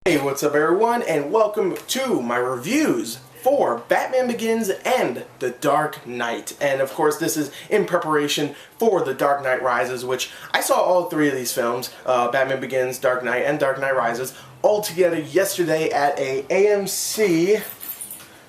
Hey, what's up everyone, and welcome to my reviews for Batman Begins and The Dark Knight. And of course this is in preparation for The Dark Knight Rises, which I saw all three of these films, Batman Begins, Dark Knight, and Dark Knight Rises, all together yesterday at a AMC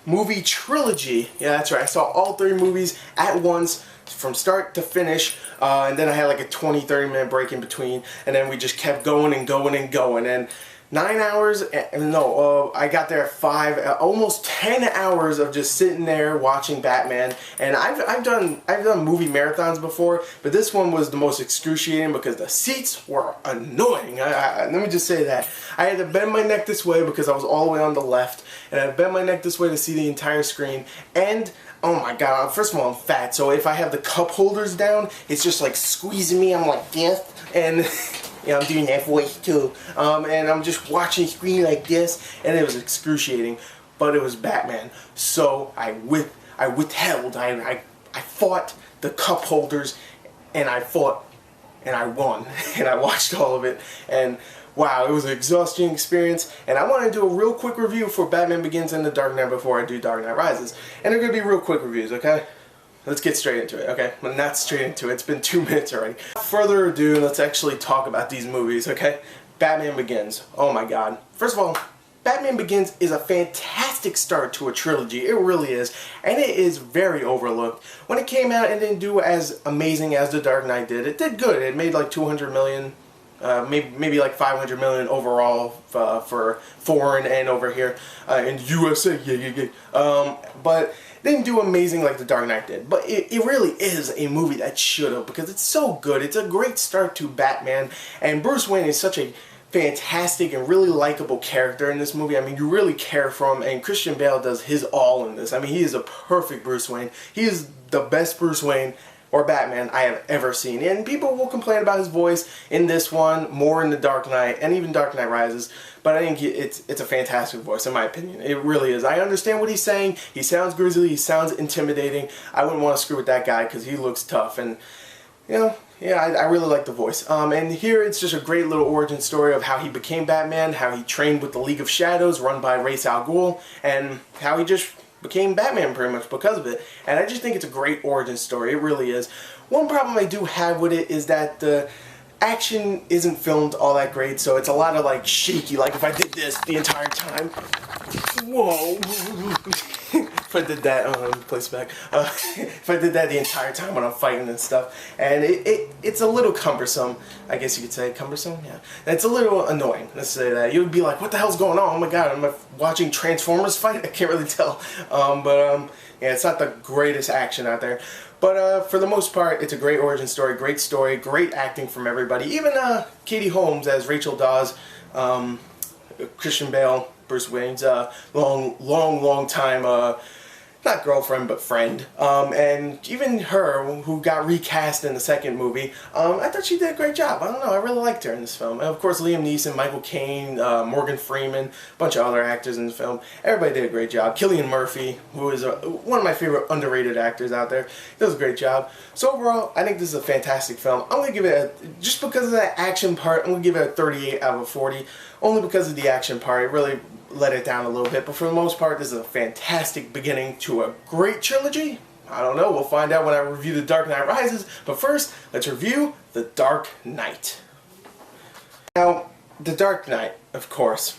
movie trilogy. Yeah, that's right, I saw all three movies at once from start to finish, and then I had like a 20-30 minute break in between, and then we just kept going and going and going. And 9 hours, I got there at 5, almost 10 hours of just sitting there watching Batman. And I've done movie marathons before, but this one was the most excruciating because the seats were annoying. Let me just say that. I had to bend my neck this way because I was all the way on the left, and I bent my neck this way to see the entire screen. And oh my god, first of all, I'm fat, so if I have the cup holders down, it's just like squeezing me. I'm like this, and yeah, I'm doing that voice too. And I'm just watching the screen like this, and it was excruciating. But it was Batman, so I withheld. I fought the cup holders, and I fought, and I won. And I watched all of it, and wow, it was an exhausting experience. And I want to do a real quick review for Batman Begins and The Dark Knight before I do Dark Knight Rises. And they're going to be real quick reviews, okay? Let's get straight into it, okay? Well, not straight into it. It's been 2 minutes already. Without further ado, let's actually talk about these movies, okay? Batman Begins. Oh my god. First of all, Batman Begins is a fantastic start to a trilogy. It really is. And it is very overlooked. When it came out, it didn't do as amazing as The Dark Knight did. It did good. It made like 200 million. Maybe like 500 million overall for foreign and over here in USA. But it didn't do amazing like The Dark Knight did. But it really is a movie that should have, because it's so good. It's a great start to Batman, and Bruce Wayne is such a fantastic and really likable character in this movie. I mean, you really care for him, and Christian Bale does his all in this. I mean, he is a perfect Bruce Wayne. He is the best Bruce Wayne or Batman I have ever seen. And people will complain about his voice in this one, more in The Dark Knight, and even Dark Knight Rises, but I think it's a fantastic voice in my opinion. It really is. I understand what he's saying. He sounds grisly, he sounds intimidating. I wouldn't want to screw with that guy because he looks tough, and you know, yeah, I really like the voice. And here it's just a great little origin story of how he became Batman, how he trained with the League of Shadows run by Ra's al Ghul, and how he just became Batman pretty much because of it. And I just think it's a great origin story. It really is. One problem I do have with it is that the action isn't filmed all that great, so it's a lot of like shaky, like if I did this the entire time. Whoa. If I did that, place it back. If I did that the entire time when I'm fighting and stuff, and it's a little cumbersome, I guess you could say. Cumbersome? Yeah. It's a little annoying, let's say that. You would be like, what the hell's going on? Oh my god, am I watching Transformers fight? I can't really tell. Yeah, it's not the greatest action out there. But for the most part, it's a great origin story, great acting from everybody. Even Katie Holmes as Rachel Dawes, Christian Bale, Bruce Wayne's long time, not girlfriend, but friend. And even her, who got recast in the second movie, I thought she did a great job. I don't know, I really liked her in this film. And of course, Liam Neeson, Michael Caine, Morgan Freeman, a bunch of other actors in the film. Everybody did a great job. Cillian Murphy, who is one of my favorite underrated actors out there, does a great job. So overall, I think this is a fantastic film. I'm going to give it, just because of that action part, I'm going to give it a 38 out of 40. Only because of the action part. It really let it down a little bit, but for the most part, this is a fantastic beginning to a great trilogy. I don't know, we'll find out when I review The Dark Knight Rises, but first, let's review The Dark Knight. Now, The Dark Knight, of course,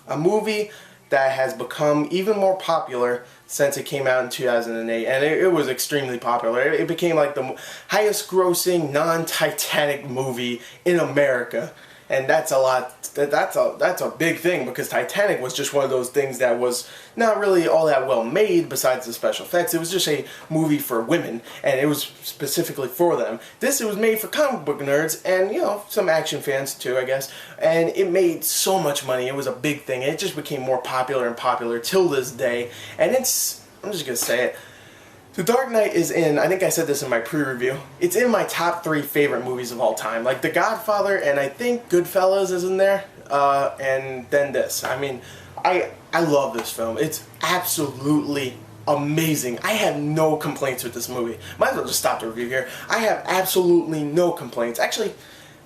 a movie that has become even more popular since it came out in 2008, and it was extremely popular. It became like the highest grossing non-Titanic movie in America. And that's a lot. That's a big thing, because Titanic was just one of those things that was not really all that well made. Besides the special effects, it was just a movie for women, and it was specifically for them. It was made for comic book nerds and, you know, some action fans too, I guess. And it made so much money. It was a big thing. And it just became more popular and popular till this day. And I'm just gonna say it. The Dark Knight is in, I think I said this in my pre-review, it's in my top 3 favorite movies of all time. Like The Godfather, and I think Goodfellas is in there, and then this. I mean, I love this film. It's absolutely amazing. I have no complaints with this movie. Might as well just stop the review here. I have absolutely no complaints. Actually,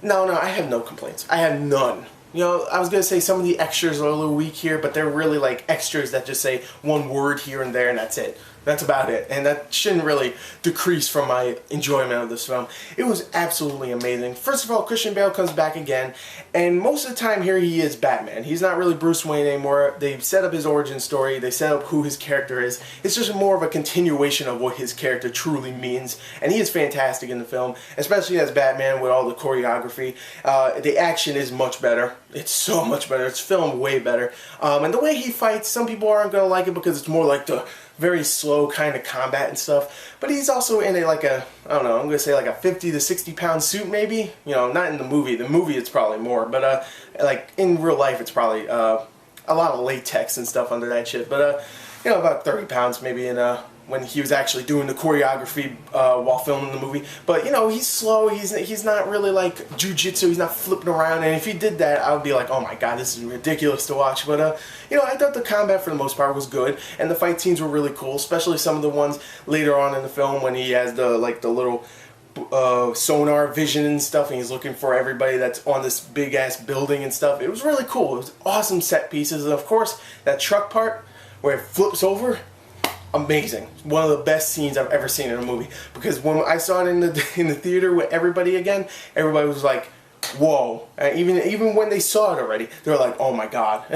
no, I have no complaints. I have none. You know, I was going to say some of the extras are a little weak here, but they're really like extras that just say one word here and there and that's it. That's about it. And that shouldn't really decrease from my enjoyment of this film. It was absolutely amazing. First of all, Christian Bale comes back again, and most of the time here he is Batman. He's not really Bruce Wayne anymore. They've set up his origin story. They set up who his character is. It's just more of a continuation of what his character truly means. And he is fantastic in the film, especially as Batman with all the choreography. The action is much better. It's so much better. It's filmed way better. And the way he fights, some people aren't going to like it because it's more like the very slow kind of combat and stuff, but he's also in like a, I don't know, I'm going to say like a 50 to 60 pound suit maybe, you know, not in the movie. The movie it's probably more, but like in real life it's probably a lot of latex and stuff under that shit, but you know, about 30 pounds maybe in when he was actually doing the choreography while filming the movie. But you know, he's slow, he's not really like jujitsu, he's not flipping around, and if he did that I would be like, oh my god, this is ridiculous to watch. But you know, I thought the combat for the most part was good, and the fight scenes were really cool, especially some of the ones later on in the film when he has the like the little sonar vision and stuff, and he's looking for everybody that's on this big ass building and stuff. It was really cool. It was awesome set pieces, and of course that truck part where it flips over, amazing. One of the best scenes I've ever seen in a movie, because when I saw it in the theater with everybody again, everybody was like, whoa. And even when they saw it already, they were like, oh my god.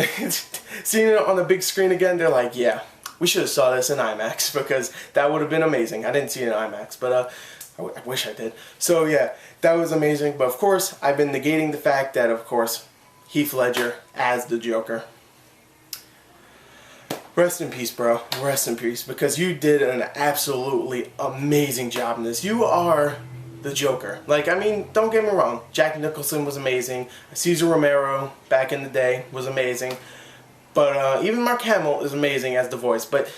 Seeing it on the big screen again, they're like, yeah, we should have saw this in IMAX, because that would have been amazing. I didn't see it in IMAX, but I wish I did. So yeah, that was amazing. But of course, I've been negating the fact that, of course, Heath Ledger as the Joker. Rest in peace, bro. Rest in peace, because you did an absolutely amazing job in this. You are the Joker. Like, I mean, don't get me wrong. Jack Nicholson was amazing. Cesar Romero, back in the day, was amazing. But even Mark Hamill is amazing as the voice. But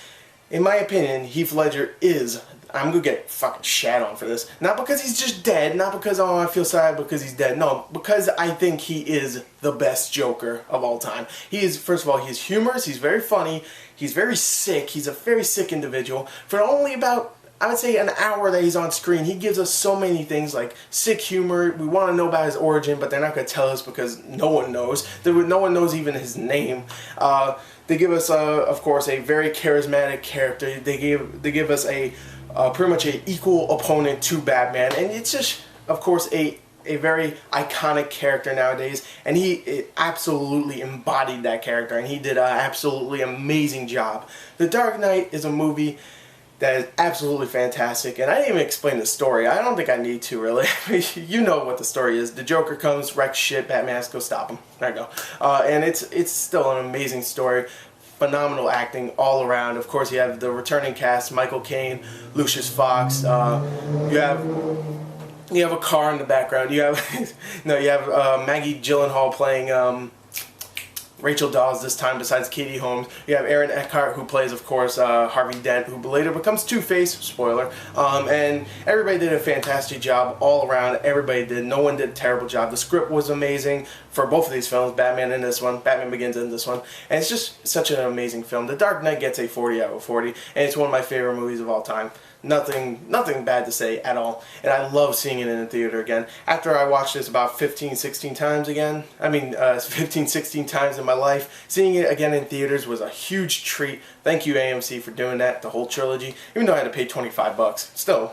in my opinion, Heath Ledger is, I'm gonna get fucking shat on for this. Not because he's just dead, not because, oh, I feel sad because he's dead. No, because I think he is the best Joker of all time. He is, first of all, he's humorous, he's very funny, he's very sick, he's a very sick individual. For only about, I would say, an hour that he's on screen, he gives us so many things like sick humor. We want to know about his origin, but they're not going to tell us because no one knows. No one knows even his name. They give us, of course, a very charismatic character. They give us a pretty much an equal opponent to Batman, and it's just, of course, a very iconic character nowadays, and he absolutely embodied that character, and he did an absolutely amazing job. The Dark Knight is a movie that is absolutely fantastic, and I didn't even explain the story. I don't think I need to, really. You know what the story is. The Joker comes, wrecks shit, Batman has to go stop him. There you go. And it's still an amazing story. Phenomenal acting all around. Of course, you have the returning cast, Michael Caine, Lucius Fox. You have a car in the background. You have you have Maggie Gyllenhaal playing Rachel Dawes this time, besides Katie Holmes. You have Aaron Eckhart, who plays, of course, Harvey Dent, who later becomes Two-Face, spoiler. And everybody did a fantastic job all around. Everybody did. No one did a terrible job. The script was amazing for both of these films, Batman and this one, Batman Begins and this one. And it's just such an amazing film. The Dark Knight gets a 40 out of 40, and it's one of my favorite movies of all time. Nothing bad to say at all, and I love seeing it in the theater again. After I watched this about 15, 16 times again, 15, 16 times in my life, seeing it again in theaters was a huge treat. Thank you, AMC, for doing that, the whole trilogy, even though I had to pay 25 bucks. Still,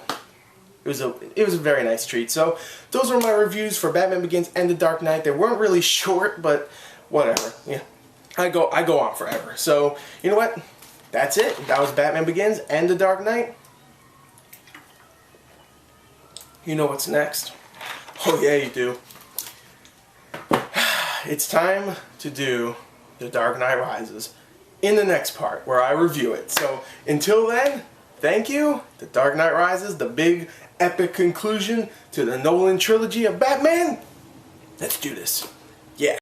it was a very nice treat. So, those were my reviews for Batman Begins and The Dark Knight. They weren't really short, but whatever. Yeah, I go on forever. So, you know what? That's it. That was Batman Begins and The Dark Knight. You know what's next? Oh yeah, you do. It's time to do The Dark Knight Rises in the next part where I review it. So until then, thank you. The Dark Knight Rises, the big epic conclusion to the Nolan trilogy of Batman. Let's do this. Yeah.